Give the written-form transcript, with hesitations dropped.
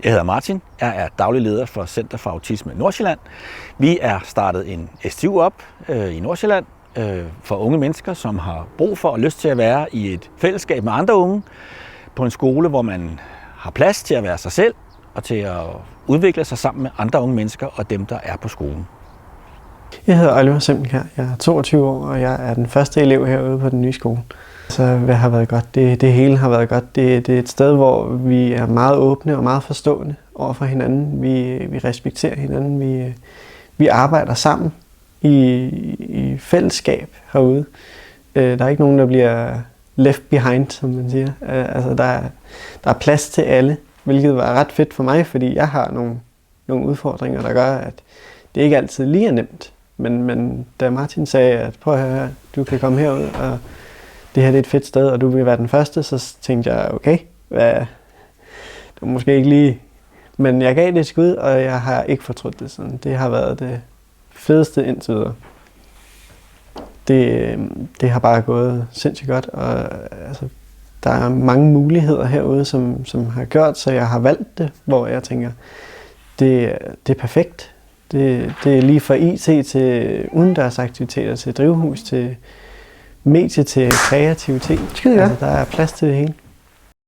Jeg hedder Martin. Jeg er daglig leder for Center for Autisme Nordsjælland. Vi er startet en STU op i Nordsjælland for unge mennesker, som har brug for og lyst til at være i et fællesskab med andre unge på en skole, hvor man har plads til at være sig selv og til at udvikle sig sammen med andre unge mennesker og dem, der er på skolen. Jeg hedder Oliver Simmelkjær. Jeg er 22 år, og jeg er den første elev herude på den nye skole. Så hvad har været godt? Det hele har været godt. Det er et sted, hvor vi er meget åbne og meget forstående over for hinanden. Vi respekterer hinanden. Vi arbejder sammen i fællesskab herude. Der er ikke nogen, der bliver left behind, som man siger. Altså, der er plads til alle, hvilket var ret fedt for mig, fordi jeg har nogle udfordringer, der gør, at det ikke altid lige er nemt. Men da Martin sagde, at prøv at høre, du kan komme herud, og det her det er et fedt sted, og du vil være den første, så tænkte jeg, okay, det var måske ikke lige. Men jeg gav det et skud, og jeg har ikke fortrudt det sådan. Det har været det fedeste indtil videre. Det har bare gået sindssygt godt, og altså, der er mange muligheder herude, som har gjort, så jeg har valgt det, hvor jeg tænker, det er perfekt. Det er lige fra IT til udendørsaktiviteter, til drivhus, til medie, til kreativitet. Altså, der er plads til det hele.